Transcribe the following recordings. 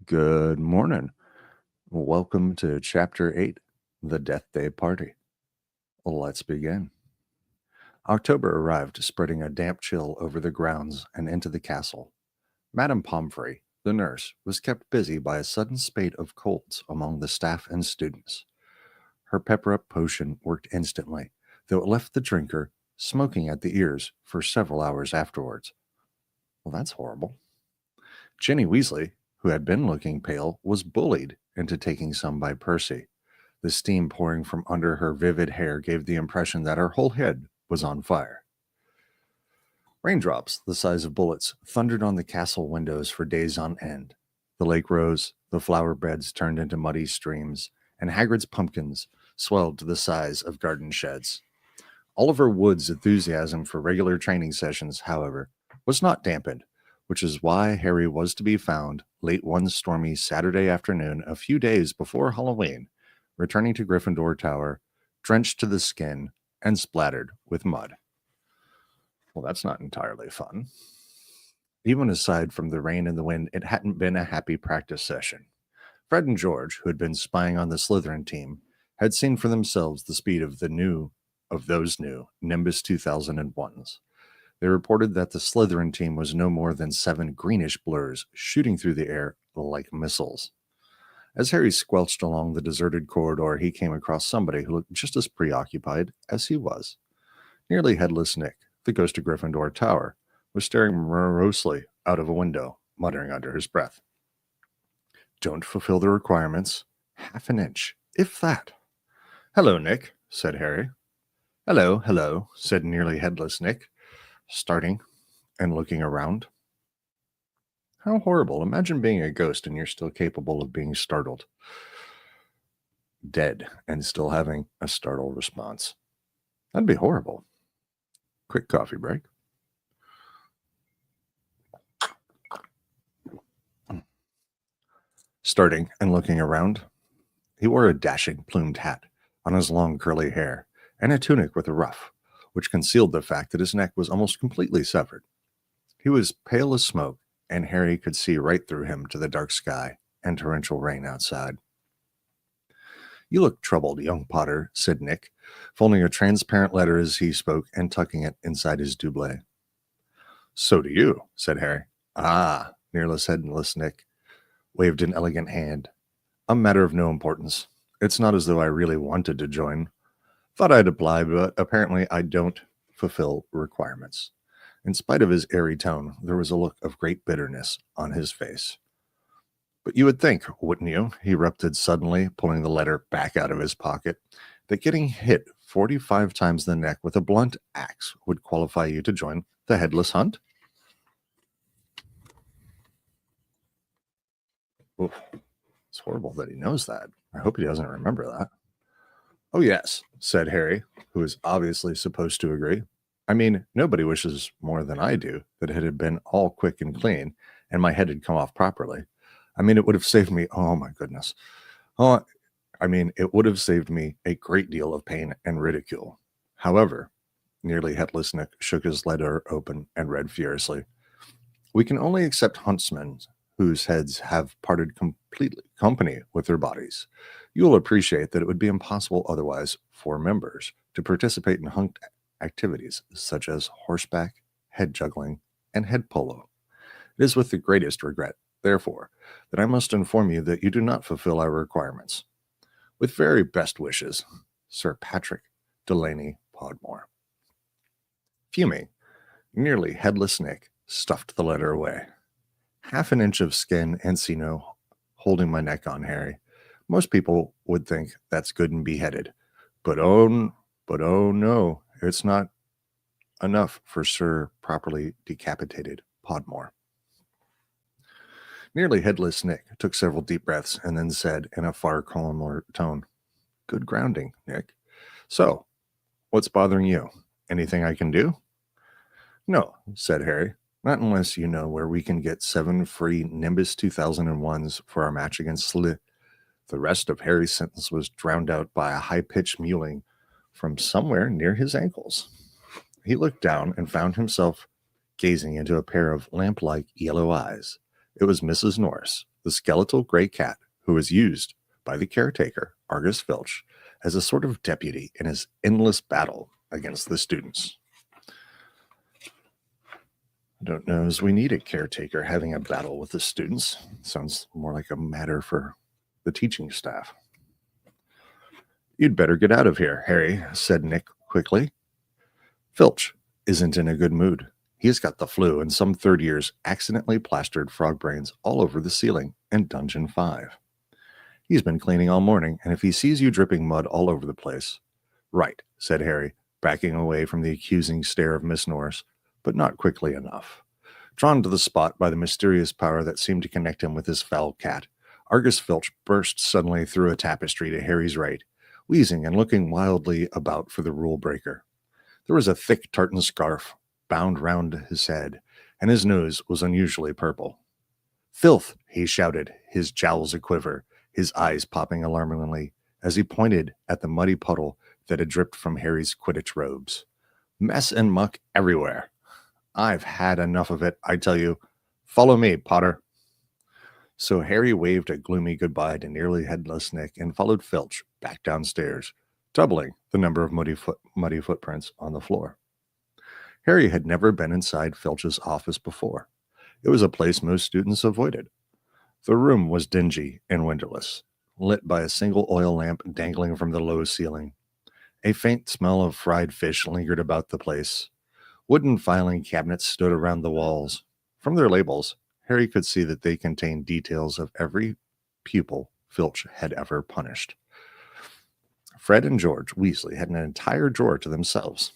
Good morning. Welcome to Chapter 8, The Deathday Party. Let's begin. October arrived, spreading a damp chill over the grounds and into the castle. Madame Pomfrey, the nurse, was kept busy by a sudden spate of colds among the staff and students. Her pepper-up potion worked instantly, though it left the drinker smoking at the ears for several hours afterwards. Well, that's horrible. Ginny Weasley, who had been looking pale, was bullied into taking some by Percy. The steam pouring from under her vivid hair gave the impression that her whole head was on fire. Raindrops, the size of bullets, thundered on the castle windows for days on end. The lake rose, the flower beds turned into muddy streams, and Hagrid's pumpkins swelled to the size of garden sheds. Oliver Wood's enthusiasm for regular training sessions, however, was not dampened, which is why Harry was to be found late one stormy Saturday afternoon a few days before Halloween, returning to Gryffindor Tower, drenched to the skin and splattered with mud. Well, that's not entirely fun. Even aside from the rain and the wind, it hadn't been a happy practice session. Fred and George, who had been spying on the Slytherin team, had seen for themselves the speed of those new Nimbus 2001s. They reported that the Slytherin team was no more than 7 greenish blurs shooting through the air like missiles. As Harry squelched along the deserted corridor, he came across somebody who looked just as preoccupied as he was. Nearly headless Nick, the ghost of Gryffindor Tower, was staring morosely out of a window, muttering under his breath. "Don't fulfill the requirements. Half an inch, if that." "Hello, Nick," said Harry. Hello, said nearly headless Nick, starting and looking around. How horrible. Imagine being a ghost and you're still capable of being startled. Dead and still having a startled response. That'd be horrible. Quick coffee break. Starting and looking around, he wore a dashing plumed hat on his long curly hair and a tunic with a ruff, which concealed the fact that his neck was almost completely severed. He was pale as smoke, and Harry could see right through him to the dark sky and torrential rain outside. "You look troubled, young Potter," said Nick, folding a transparent letter as he spoke and tucking it inside his doublet. "So do you," said Harry. "Ah," nearly headless Nick waved an elegant hand. "A matter of no importance. It's not as though I really wanted to join. Thought I'd apply, but apparently I don't fulfill requirements." In spite of his airy tone, there was a look of great bitterness on his face. "But you would think, wouldn't you," he erupted suddenly, pulling the letter back out of his pocket, "that getting hit 45 times in the neck with a blunt axe would qualify you to join the Headless Hunt?" Oof. It's horrible that he knows that. I hope he doesn't remember that. "Oh, yes," said Harry, who was obviously supposed to agree. "I mean, nobody wishes more than I do that it had been all quick and clean, and my head had come off properly. I mean, it would have saved me, oh my goodness. It would have saved me a great deal of pain and ridicule. However," nearly headless Nick shook his letter open and read furiously, "we can only accept huntsmen whose heads have parted company with their bodies. You will appreciate that it would be impossible otherwise for members to participate in hunt activities such as horseback, head juggling, and head polo. It is with the greatest regret, therefore, that I must inform you that you do not fulfill our requirements. With very best wishes, Sir Patrick Delaney Podmore." Fuming, nearly headless Nick stuffed the letter away. "Half an inch of skin and see no holding my neck on, Harry. Most people would think that's good and beheaded. But oh no, it's not enough for Sir Properly Decapitated Podmore." Nearly headless Nick took several deep breaths and then said in a far calmer tone, "Good grounding, Nick. So, what's bothering you? Anything I can do?" "No," said Harry. "Not unless you know where we can get 7 free Nimbus 2001s for our match against Sly." The rest of Harry's sentence was drowned out by a high-pitched mewling from somewhere near his ankles. He looked down and found himself gazing into a pair of lamp-like yellow eyes. It was Mrs. Norris, the skeletal gray cat who was used by the caretaker, Argus Filch, as a sort of deputy in his endless battle against the students. I don't know as we need a caretaker having a battle with the students. Sounds more like a matter for the teaching staff. You'd better get out of here, Harry, said Nick quickly. Filch isn't in a good mood. He's got the flu, and some third years accidentally plastered frog brains all over the ceiling in Dungeon 5. He's been cleaning all morning, and if he sees you dripping mud all over the place... Right, said Harry, backing away from the accusing stare of Miss Norris, but not quickly enough. Drawn to the spot by the mysterious power that seemed to connect him with his foul cat, Argus Filch burst suddenly through a tapestry to Harry's right, wheezing and looking wildly about for the rule breaker. There was a thick tartan scarf bound round his head, and his nose was unusually purple. Filth, he shouted, his jowls a-quiver, his eyes popping alarmingly, as he pointed at the muddy puddle that had dripped from Harry's Quidditch robes. Mess and muck everywhere. I've had enough of it, I tell you. Follow me, Potter. So Harry waved a gloomy goodbye to nearly headless Nick and followed Filch back downstairs, doubling the number of muddy footprints on the floor. Harry had never been inside Filch's office before. It was a place most students avoided. The room was dingy and windowless, lit by a single oil lamp dangling from the low ceiling. A faint smell of fried fish lingered about the place. Wooden filing cabinets stood around the walls. From their labels, Harry could see that they contained details of every pupil Filch had ever punished. Fred and George Weasley had an entire drawer to themselves.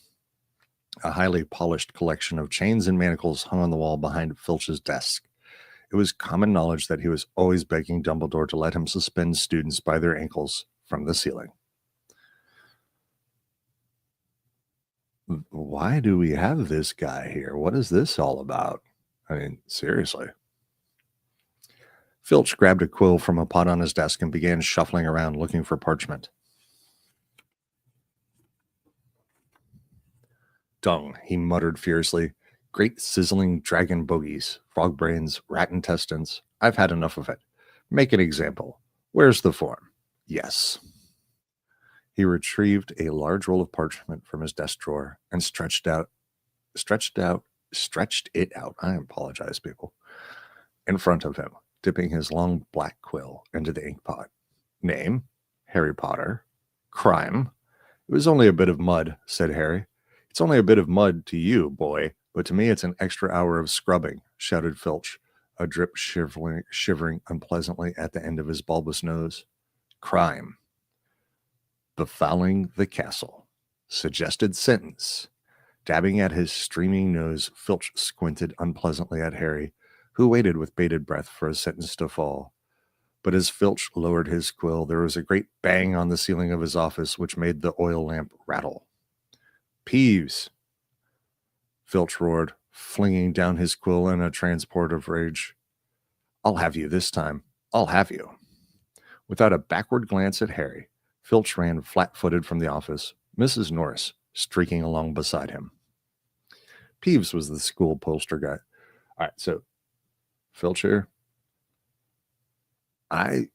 A highly polished collection of chains and manacles hung on the wall behind Filch's desk. It was common knowledge that he was always begging Dumbledore to let him suspend students by their ankles from the ceiling. Why do we have this guy here? What is this all about? I mean, seriously. Filch grabbed a quill from a pot on his desk and began shuffling around looking for parchment. Dung, he muttered fiercely. Great sizzling dragon bogies, frog brains, rat intestines. I've had enough of it. Make an example. Where's the form? Yes. He retrieved a large roll of parchment from his desk drawer and stretched it out. I apologize, people. In front of him, dipping his long black quill into the ink pot. Name, Harry Potter. Crime. It was only a bit of mud, said Harry. It's only a bit of mud to you, boy, but to me it's an extra hour of scrubbing, shouted Filch, a drip shivering unpleasantly at the end of his bulbous nose. Crime. Befouling the castle. Suggested sentence. Dabbing at his streaming nose, Filch squinted unpleasantly at Harry, who waited with bated breath for a sentence to fall. But as Filch lowered his quill, there was a great bang on the ceiling of his office, which made the oil lamp rattle. Peeves, Filch roared, flinging down his quill in a transport of rage. I'll have you this time. I'll have you. Without a backward glance at Harry, Filch ran flat-footed from the office, Mrs. Norris streaking along beside him. Peeves was the school poster guy. All right, so Filch here.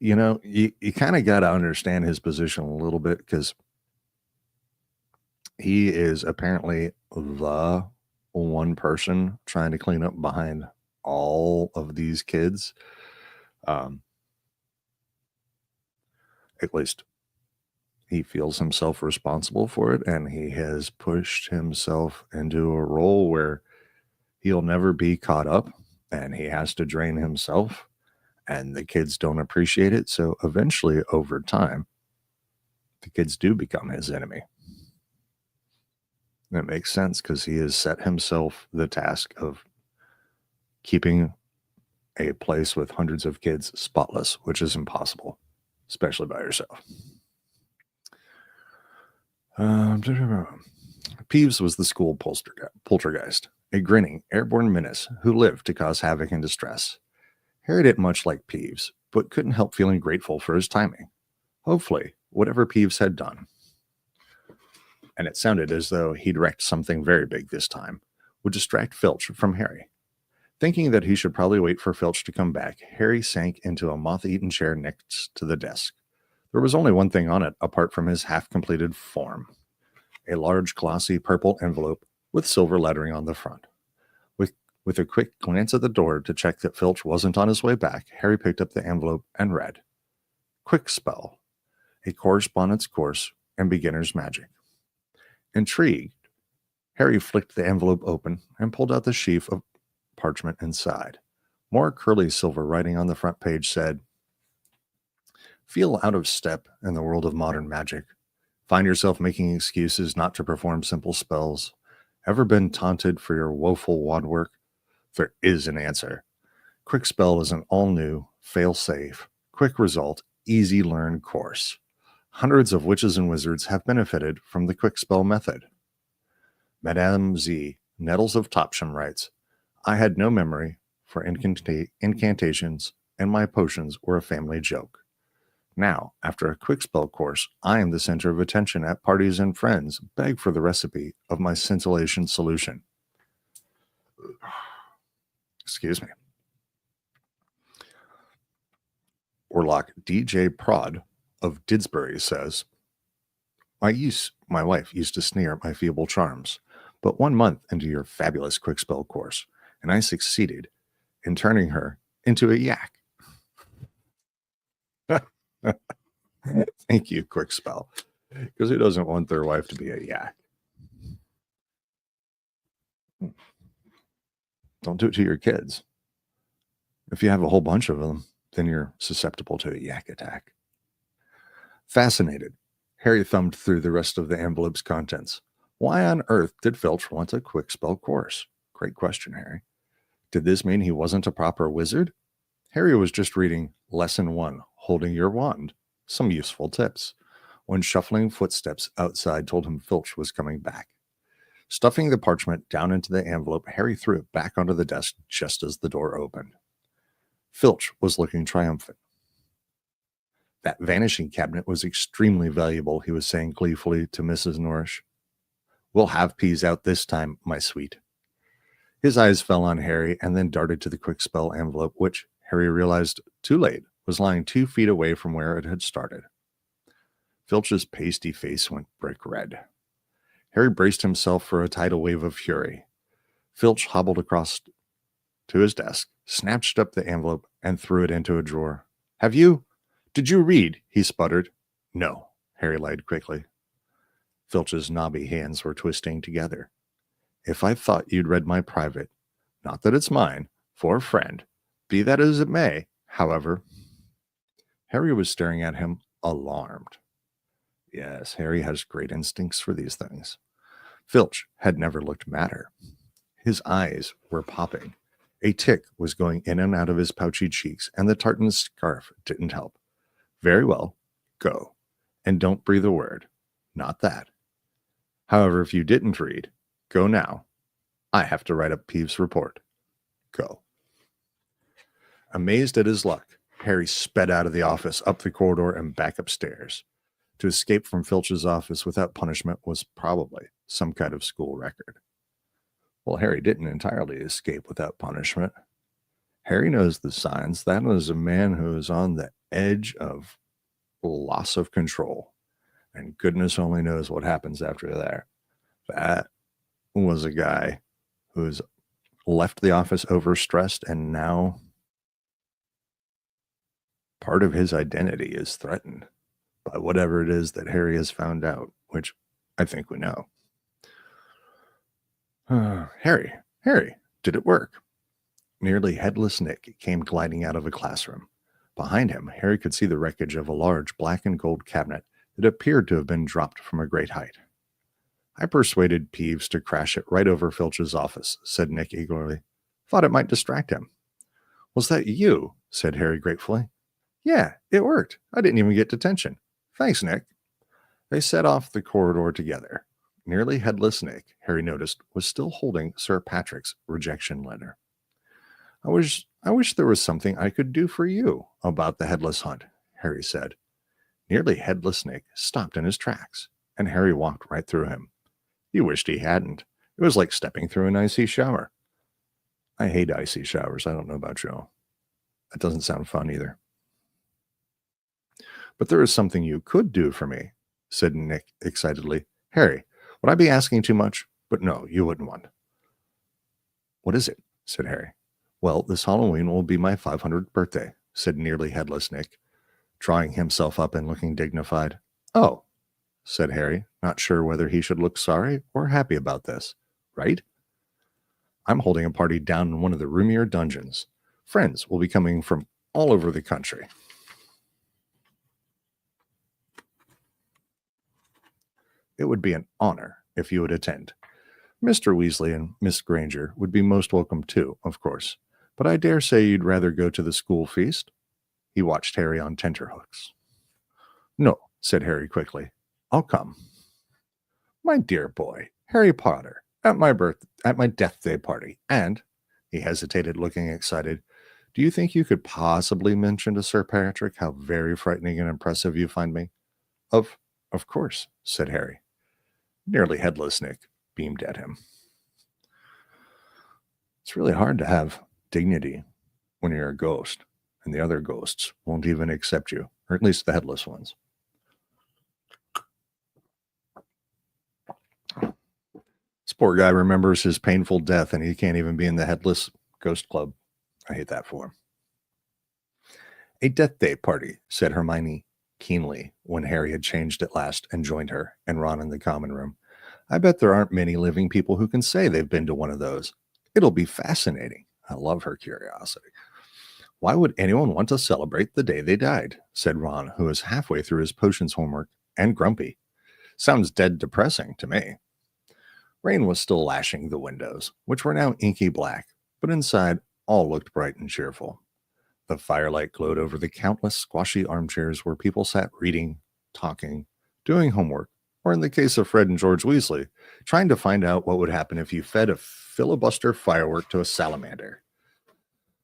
You kind of got to understand his position a little bit because he is apparently the one person trying to clean up behind all of these kids. At least he feels himself responsible for it, and he has pushed himself into a role where he'll never be caught up, and he has to drain himself, and the kids don't appreciate it. So eventually, over time, the kids do become his enemy. That makes sense because he has set himself the task of keeping a place with hundreds of kids spotless, which is impossible, especially by yourself. Peeves was the school poltergeist, a grinning, airborne menace who lived to cause havoc and distress. Harry didn't much like Peeves, but couldn't help feeling grateful for his timing. Hopefully, whatever Peeves had done, and it sounded as though he'd wrecked something very big this time, would distract Filch from Harry. Thinking that he should probably wait for Filch to come back, Harry sank into a moth-eaten chair next to the desk. There was only one thing on it apart from his half-completed form: a large, glossy purple envelope with silver lettering on the front. With a quick glance at the door to check that Filch wasn't on his way back, Harry picked up the envelope and read, "Quick Spell, a correspondence course and beginner's magic." Intrigued, Harry flicked the envelope open and pulled out the sheaf of parchment inside. More curly silver writing on the front page said, "Feel out of step in the world of modern magic. Find yourself making excuses not to perform simple spells. Ever been taunted for your woeful wand work? There is an answer. Quick Spell is an all-new, fail-safe, quick result, easy learn course. Hundreds of witches and wizards have benefited from the Quick Spell method." Madame Z, Nettles of Topsham, writes, "I had no memory for incantations, and my potions were a family joke. Now, after a Quick Spell course, I am the center of attention at parties, and friends beg for the recipe of my scintillation solution." Excuse me. Warlock DJ Prod of Didsbury says, My wife used to sneer at my feeble charms, but 1 month into your fabulous Quick Spell course, and I succeeded in turning her into a yak." Thank you, Quick Spell, because who doesn't want their wife to be a yak? Don't do it to your kids. If you have a whole bunch of them, then you're susceptible to a yak attack. Fascinated, Harry thumbed through the rest of the envelope's contents. Why on earth did Filch want a Quick Spell course? Great question, Harry. Did this mean he wasn't a proper wizard? Harry was just reading Lesson 1, Holding Your Wand. Some useful tips, when shuffling footsteps outside told him Filch was coming back. Stuffing the parchment down into the envelope, Harry threw it back onto the desk just as the door opened. Filch was looking triumphant. "That vanishing cabinet was extremely valuable," he was saying gleefully to Mrs. Nourish. "We'll have peas out this time, my sweet." His eyes fell on Harry and then darted to the Quick Spell envelope, which, Harry realized too late, was lying 2 feet away from where it had started. Filch's pasty face went brick red. Harry braced himself for a tidal wave of fury. Filch hobbled across to his desk, snatched up the envelope, and threw it into a drawer. Did you read?" he sputtered. "No," Harry lied quickly. Filch's knobby hands were twisting together. "If I thought you'd read my private, not that it's mine, for a friend, be that as it may, however." Harry was staring at him, alarmed. Yes, Harry has great instincts for these things. Filch had never looked madder. His eyes were popping. A tick was going in and out of his pouchy cheeks, and the tartan scarf didn't help. "Very well, go. And don't breathe a word. Not that. However, if you didn't read, go now. I have to write up Peeves' report. Go." Amazed at his luck, Harry sped out of the office, up the corridor, and back upstairs. To escape from Filch's office without punishment was probably some kind of school record. Well, Harry didn't entirely escape without punishment. Harry knows the signs. That is a man who is on the edge of loss of control. And goodness only knows what happens after that. That was a guy who's left the office overstressed, and now part of his identity is threatened by whatever it is that Harry has found out, which I think we know. Harry, did it work? Nearly headless Nick came gliding out of a classroom. Behind him, Harry could see the wreckage of a large black and gold cabinet that appeared to have been dropped from a great height. "I persuaded Peeves to crash it right over Filch's office," said Nick eagerly. "Thought it might distract him." "Was that you?" said Harry gratefully. "Yeah, it worked. I didn't even get detention. Thanks, Nick." They set off the corridor together. Nearly headless Nick, Harry noticed, was still holding Sir Patrick's rejection letter. I wish there was something I could do for you about the headless hunt," Harry said. Nearly headless Nick stopped in his tracks, and Harry walked right through him. He wished he hadn't. It was like stepping through an icy shower. I hate icy showers. I don't know about you. That doesn't sound fun either. But there is something you could do for me, said Nick excitedly. Harry, would I be asking too much? But no, you wouldn't want. What is it? Said Harry. Well, this Halloween will be my 500th birthday, said nearly headless Nick, drawing himself up and looking dignified. Oh, said Harry, not sure whether he should look sorry or happy about this. Right? I'm holding a party down in one of the roomier dungeons. Friends will be coming from all over the country. It would be an honor if you would attend. Mr. Weasley and Miss Granger would be most welcome too, of course, but I dare say you'd rather go to the school feast. He watched Harry on tenterhooks. No, said Harry quickly. I'll come. My dear boy, Harry Potter, at my Deathday Party, and, he hesitated, looking excited, do you think you could possibly mention to Sir Patrick how very frightening and impressive you find me? Of course, said Harry. Nearly headless Nick beamed at him. It's really hard to have dignity when you're a ghost, and the other ghosts won't even accept you, or at least the headless ones. This poor guy remembers his painful death, and he can't even be in the headless ghost club. I hate that for him. A Deathday Party, said Hermione keenly when Harry had changed at last and joined her and Ron in the common room. I bet there aren't many living people who can say they've been to one of those. It'll be fascinating. I love her curiosity. Why would anyone want to celebrate the day they died? Said Ron, who was halfway through his potions homework and grumpy. Sounds dead depressing to me. Rain was still lashing the windows, which were now inky black, but inside all looked bright and cheerful. The firelight glowed over the countless squashy armchairs where people sat reading, talking, doing homework, or in the case of Fred and George Weasley, trying to find out what would happen if you fed a filibuster firework to a salamander.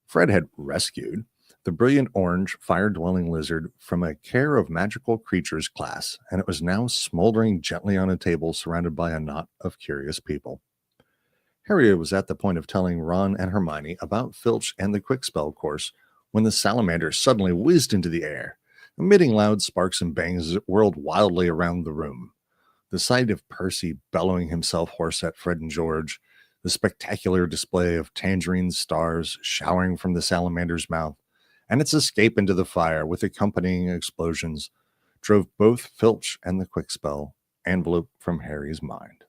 Fred had rescued the brilliant orange fire-dwelling lizard from a care of magical creatures class, and it was now smoldering gently on a table surrounded by a knot of curious people. Harry was at the point of telling Ron and Hermione about Filch and the Quickspell course when the salamander suddenly whizzed into the air, emitting loud sparks and bangs as it whirled wildly around the room. The sight of Percy bellowing himself hoarse at Fred and George, the spectacular display of tangerine stars showering from the salamander's mouth, and its escape into the fire with accompanying explosions, drove both Filch and the Quickspell envelope from Harry's mind.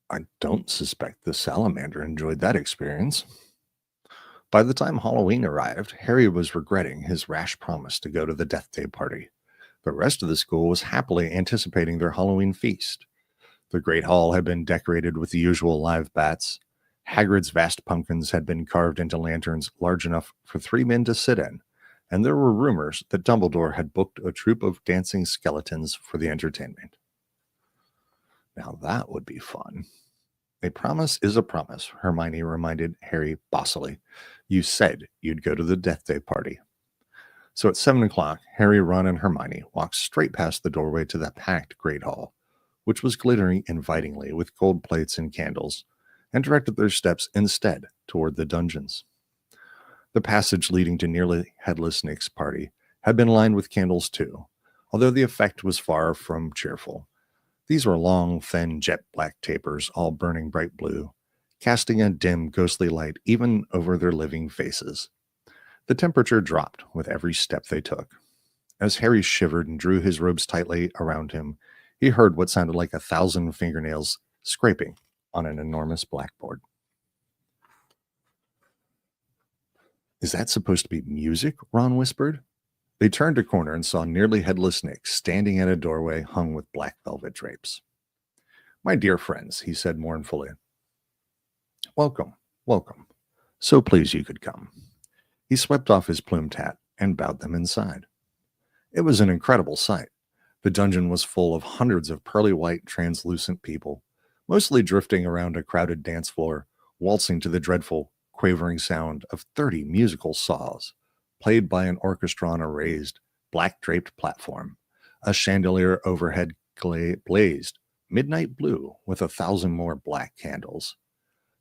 I don't suspect the salamander enjoyed that experience. By the time Halloween arrived, Harry was regretting his rash promise to go to the Deathday Party. The rest of the school was happily anticipating their Halloween feast. The Great Hall had been decorated with the usual live bats. Hagrid's vast pumpkins had been carved into lanterns large enough for 3 men to sit in, and there were rumors that Dumbledore had booked a troupe of dancing skeletons for the entertainment. Now that would be fun. A promise is a promise, Hermione reminded Harry bossily. You said you'd go to the Deathday Party. So at 7 o'clock, Harry, Ron, and Hermione walked straight past the doorway to the packed Great Hall, which was glittering invitingly with gold plates and candles, and directed their steps instead toward the dungeons. The passage leading to nearly headless Nick's party had been lined with candles too, although the effect was far from cheerful. These were long, thin, jet-black tapers, all burning bright blue, casting a dim, ghostly light even over their living faces. The temperature dropped with every step they took. As Harry shivered and drew his robes tightly around him, he heard what sounded like 1,000 fingernails scraping on an enormous blackboard. Is that supposed to be music? Ron whispered. They turned a corner and saw nearly headless Nick standing at a doorway hung with black velvet drapes. My dear friends, he said mournfully. Welcome, welcome. So pleased you could come. He swept off his plumed hat and bowed them inside. It was an incredible sight. The dungeon was full of hundreds of pearly white, translucent people, mostly drifting around a crowded dance floor, waltzing to the dreadful, quavering sound of 30 musical saws, played by an orchestra on a raised, black-draped platform. A chandelier overhead blazed, midnight blue with 1,000 more black candles.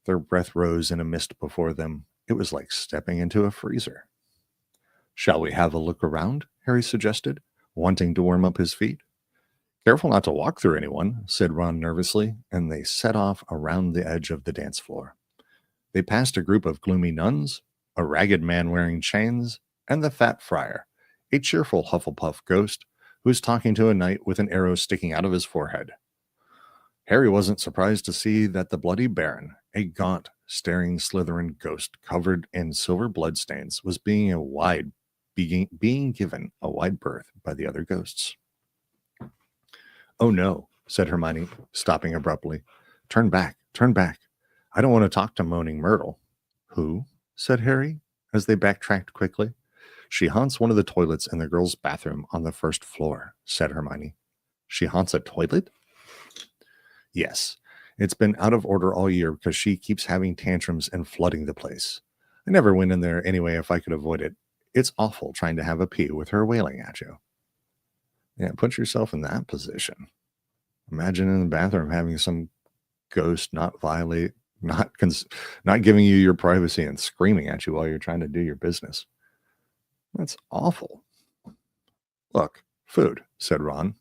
Their breath rose in a mist before them. It was like stepping into a freezer. Shall we have a look around? Harry suggested, wanting to warm up his feet. Careful not to walk through anyone, said Ron nervously, and they set off around the edge of the dance floor. They passed a group of gloomy nuns, a ragged man wearing chains, and the fat friar, a cheerful Hufflepuff ghost who was talking to a knight with an arrow sticking out of his forehead. Harry wasn't surprised to see that the Bloody Baron, a gaunt, staring Slytherin ghost covered in silver bloodstains, was being given a wide berth by the other ghosts. "Oh no," said Hermione, stopping abruptly. Turn back. I don't want to talk to Moaning Myrtle." "Who?" said Harry, as they backtracked quickly. "She haunts one of the toilets in the girls' bathroom on the first floor," said Hermione. "She haunts a toilet?" "Yes. It's been out of order all year because she keeps having tantrums and flooding the place. I never went in there anyway if I could avoid it. It's awful trying to have a pee with her wailing at you." Yeah, put yourself in that position. Imagine in the bathroom having some ghost not giving you your privacy and screaming at you while you're trying to do your business. That's awful. "Look, food," said Ron.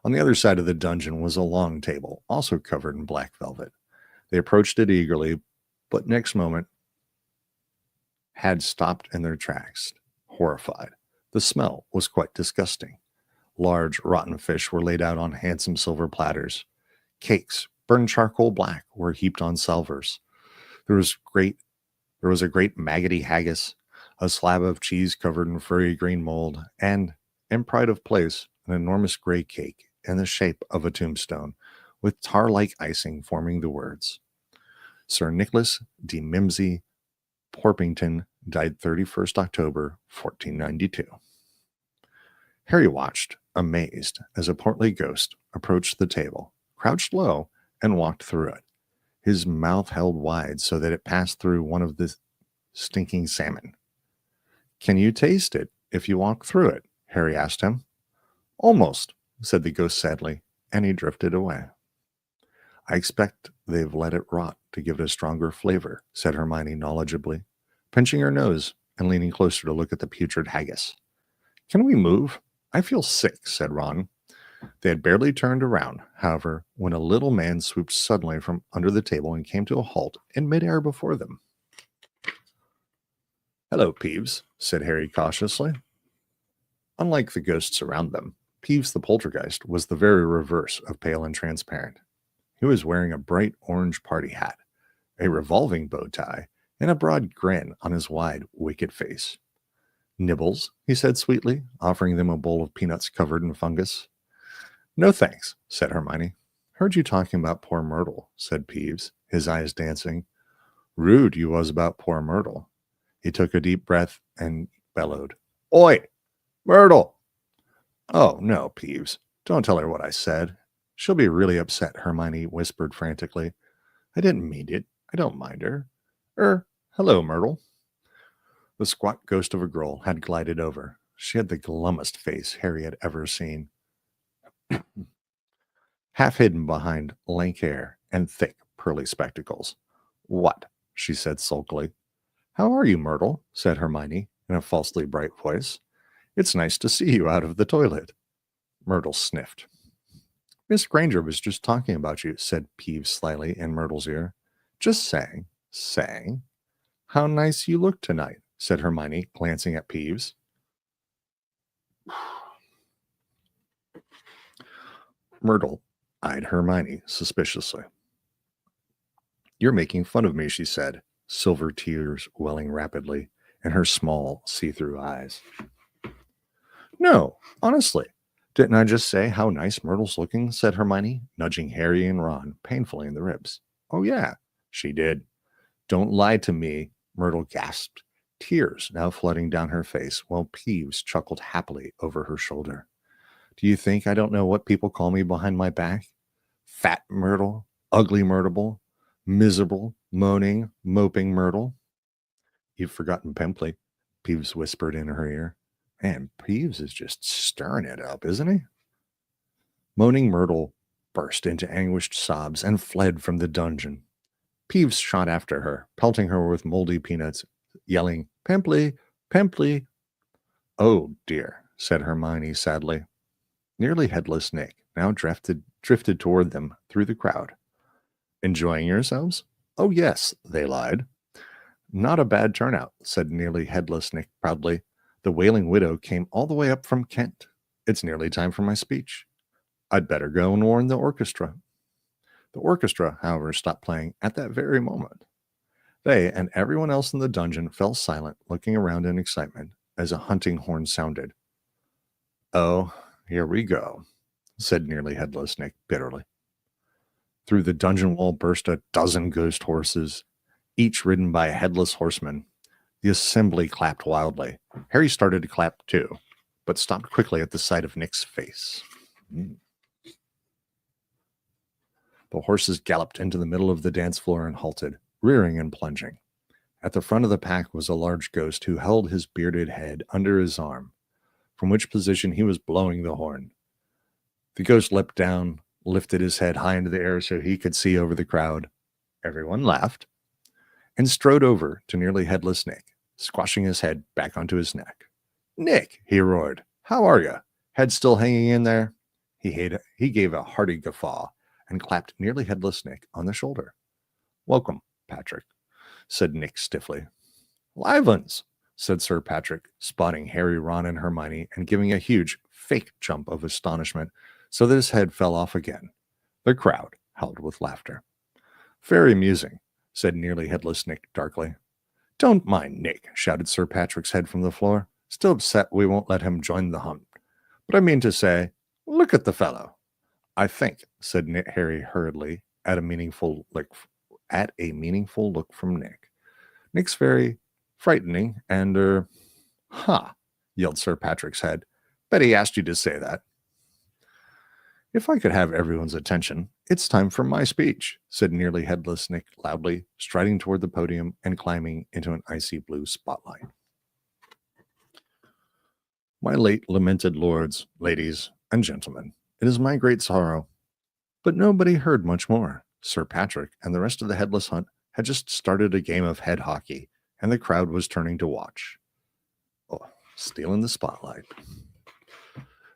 On the other side of the dungeon was a long table, also covered in black velvet. They approached it eagerly, but next moment had stopped in their tracks, horrified. The smell was quite disgusting. Large, rotten fish were laid out on handsome silver platters. Cakes, burned charcoal black, were heaped on salvers. There was a great maggoty haggis, a slab of cheese covered in furry green mold, and, in pride of place, an enormous gray cake in the shape of a tombstone, with tar-like icing forming the words, "Sir Nicholas de Mimsy Porpington died 31st October, 1492. Harry watched, amazed, as a portly ghost approached the table, crouched low, and walked through it. His mouth held wide so that it passed through one of the stinking salmon. "Can you taste it if you walk through it?" Harry asked him. "Almost," said the ghost sadly, and he drifted away. "I expect they've let it rot to give it a stronger flavor," said Hermione knowledgeably, pinching her nose and leaning closer to look at the putrid haggis. "Can we move? I feel sick," said Ron. They had barely turned around, however, when a little man swooped suddenly from under the table and came to a halt in midair before them. "Hello, Peeves," said Harry cautiously. Unlike the ghosts around them, Peeves the poltergeist was the very reverse of pale and transparent. He was wearing a bright orange party hat, a revolving bow tie, and a broad grin on his wide, wicked face. "Nibbles," he said sweetly, offering them a bowl of peanuts covered in fungus. "No thanks," said Hermione. "Heard you talking about poor Myrtle," said Peeves, his eyes dancing. "Rude you was about poor Myrtle." He took a deep breath and bellowed, "Oi, Myrtle!" "Oh, no, Peeves. Don't tell her what I said. She'll be really upset," Hermione whispered frantically. "I didn't mean it. I don't mind her. Hello, Myrtle." The squat ghost of a girl had glided over. She had the glummest face Harry had ever seen, half hidden behind lank hair and thick, pearly spectacles. "What?" she said sulkily. "How are you, Myrtle?" said Hermione in a falsely bright voice. "It's nice to see you out of the toilet." Myrtle sniffed. "Miss Granger was just talking about you," said Peeves slyly in Myrtle's ear. "Just saying." "Saying? How nice you look tonight," said Hermione, glancing at Peeves. Myrtle eyed Hermione suspiciously. "You're making fun of me," she said, silver tears welling rapidly in her small, see-through eyes. "No, honestly. Didn't I just say how nice Myrtle's looking?" said Hermione, nudging Harry and Ron painfully in the ribs. "Oh, yeah, she did." "Don't lie to me," Myrtle gasped, tears now flooding down her face, while Peeves chuckled happily over her shoulder. "Do you think I don't know what people call me behind my back? Fat Myrtle, ugly Myrtle, miserable, moaning, moping Myrtle." "You've forgotten Pempley," Peeves whispered in her ear. "Man, Peeves is just stirring it up, isn't he?" Moaning Myrtle burst into anguished sobs and fled from the dungeon. Peeves shot after her, pelting her with moldy peanuts, yelling, "Pimply! Pimply!" "Oh, dear," said Hermione sadly. Nearly headless Nick now drifted toward them through the crowd. "Enjoying yourselves?" "Oh, yes," they lied. "Not a bad turnout," said nearly headless Nick proudly. "The Wailing Widow came all the way up from Kent. It's nearly time for my speech. I'd better go and warn the orchestra." The orchestra, however, stopped playing at that very moment. They and everyone else in the dungeon fell silent, looking around in excitement as a hunting horn sounded. "Oh, here we go," said nearly headless Nick bitterly. Through the dungeon wall burst a dozen ghost horses, each ridden by a headless horseman. The assembly clapped wildly. Harry started to clap too, but stopped quickly at the sight of Nick's face. The horses galloped into the middle of the dance floor and halted, rearing and plunging. At the front of the pack was a large ghost who held his bearded head under his arm, from which position he was blowing the horn. The ghost leapt down, lifted his head high into the air so he could see over the crowd. Everyone laughed, and strode over to nearly headless Nick, squashing his head back onto his neck. "Nick," he roared, "how are you? Head still hanging in there?" He gave a hearty guffaw and clapped nearly headless Nick on the shoulder. "Welcome, Patrick," said Nick stiffly. "Livens," said Sir Patrick, spotting Harry, Ron, and Hermione and giving a huge fake jump of astonishment so that his head fell off again. The crowd howled with laughter. "Very amusing," said nearly headless Nick darkly. "Don't mind Nick," shouted Sir Patrick's head from the floor. "Still upset we won't let him join the hunt. But I mean to say, look at the fellow." "I think," said Harry hurriedly, at a meaningful look from Nick. "Nick's very frightening and, ha!" yelled Sir Patrick's head. "Bet he asked you to say that." "If I could have everyone's attention, it's time for my speech," said nearly headless Nick loudly, striding toward the podium and climbing into an icy blue spotlight. "My late lamented lords, ladies, and gentlemen, it is my great sorrow." But nobody heard much more. Sir Patrick and the rest of the headless hunt had just started a game of head hockey, and the crowd was turning to watch. Oh, stealing the spotlight.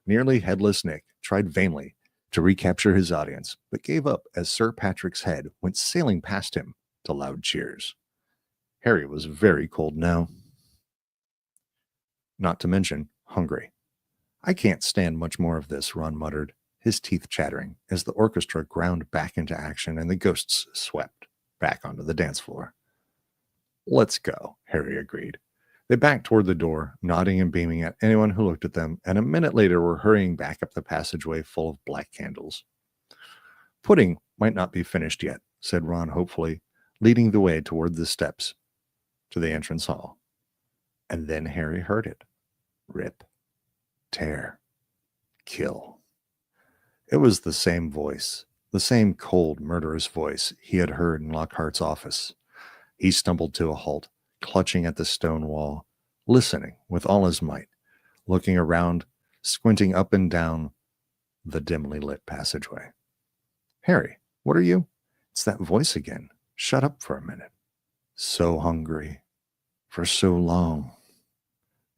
Nearly headless Nick tried vainly to recapture his audience, but gave up as Sir Patrick's head went sailing past him to loud cheers. Harry was very cold now. Not to mention hungry. "I can't stand much more of this," Ron muttered, his teeth chattering, as the orchestra ground back into action and the ghosts swept back onto the dance floor. "Let's go," Harry agreed. They backed toward the door, nodding and beaming at anyone who looked at them, and a minute later were hurrying back up the passageway full of black candles. "Pudding might not be finished yet," said Ron hopefully, leading the way toward the steps to the entrance hall. And then Harry heard it. Rip, tear, kill. It was the same voice, the same cold, murderous voice he had heard in Lockhart's office. He stumbled to a halt, clutching at the stone wall, listening with all his might, looking around, squinting up and down the dimly lit passageway. "Harry, what are you?" "It's that voice again. Shut up for a minute." "So hungry. For so long."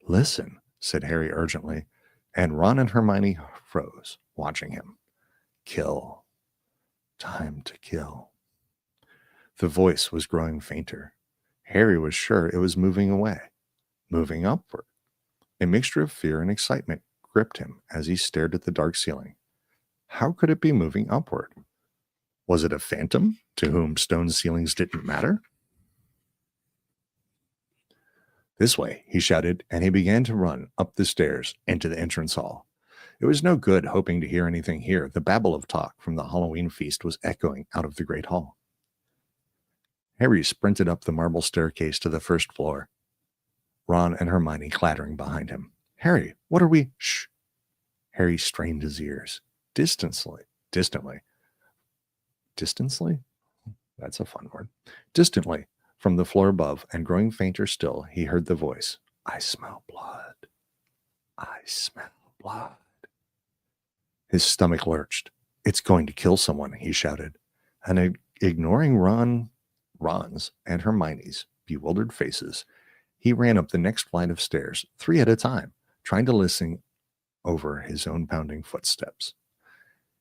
"Listen," said Harry urgently, and Ron and Hermione froze, watching him. "Kill. Time to kill." The voice was growing fainter. Harry was sure it was moving away, moving upward. A mixture of fear and excitement gripped him as he stared at the dark ceiling. How could it be moving upward? Was it a phantom to whom stone ceilings didn't matter? "This way," he shouted, and he began to run up the stairs into the entrance hall. It was no good hoping to hear anything here. The babble of talk from the Halloween feast was echoing out of the great hall. Harry sprinted up the marble staircase to the first floor, Ron and Hermione clattering behind him. "Harry, what are we—" "Shh!" Harry strained his ears. Distantly? That's a fun word. Distantly, from the floor above, and growing fainter still, he heard the voice. "I smell blood. I smell blood." His stomach lurched. It's going to kill someone, he shouted. And ignoring Ron's and Hermione's bewildered faces, he ran up the next flight of stairs, 3 at a time, trying to listen over his own pounding footsteps.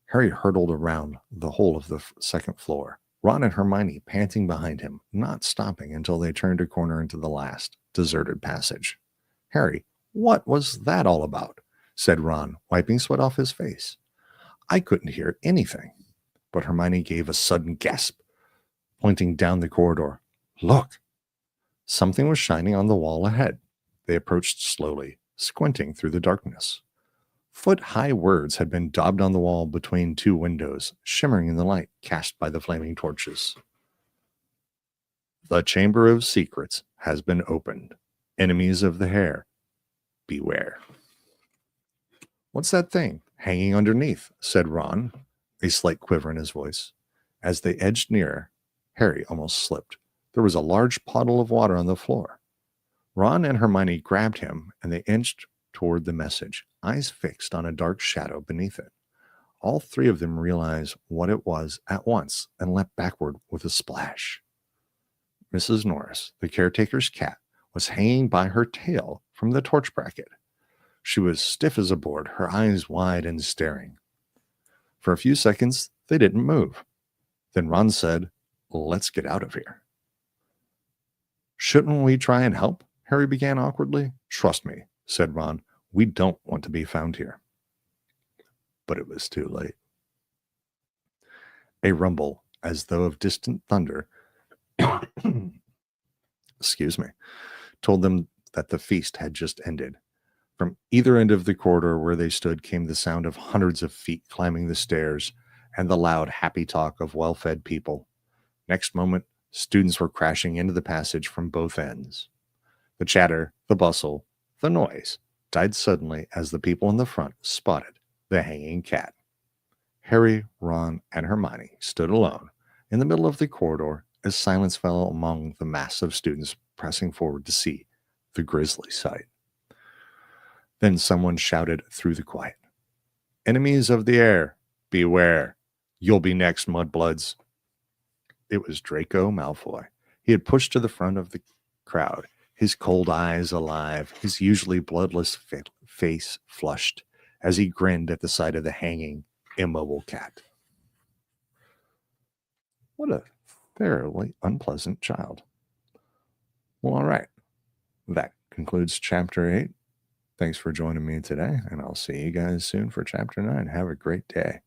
Harry hurtled around the whole of the second floor, Ron and Hermione panting behind him, not stopping until they turned a corner into the last, deserted passage. Harry, what was that all about? Said Ron, wiping sweat off his face. I couldn't hear anything. But Hermione gave a sudden gasp, pointing down the corridor. Look! Something was shining on the wall ahead. They approached slowly, squinting through the darkness. Foot-high words had been daubed on the wall between 2 windows, shimmering in the light cast by the flaming torches. The Chamber of Secrets has been opened. Enemies of the hair, beware. What's that thing hanging underneath? Said Ron, a slight quiver in his voice. As they edged nearer, Harry almost slipped. There was a large puddle of water on the floor. Ron and Hermione grabbed him, and they inched toward the message, eyes fixed on a dark shadow beneath it. All 3 of them realized what it was at once and leapt backward with a splash. Mrs. Norris, the caretaker's cat, was hanging by her tail from the torch bracket. She was stiff as a board, her eyes wide and staring. For a few seconds, they didn't move. Then Ron said, "Let's get out of here." "Shouldn't we try and help?" Harry began awkwardly. "Trust me," said Ron, "we don't want to be found here." But it was too late. A rumble, as though of distant thunder, excuse me, told them that the feast had just ended. From either end of the corridor where they stood came the sound of hundreds of feet climbing the stairs and the loud, happy talk of well-fed people. Next moment, students were crashing into the passage from both ends. The chatter, the bustle, the noise died suddenly as the people in the front spotted the hanging cat. Harry, Ron, and Hermione stood alone in the middle of the corridor as silence fell among the mass of students pressing forward to see the grisly sight. Then someone shouted through the quiet, "Enemies of the air, beware! You'll be next, mudbloods." It was Draco Malfoy. He had pushed to the front of the crowd, his cold eyes alive, his usually bloodless face flushed, as he grinned at the sight of the hanging, immobile cat. What a fairly unpleasant child. Well, all right. That concludes Chapter 8. Thanks for joining me today, and I'll see you guys soon for Chapter 9. Have a great day.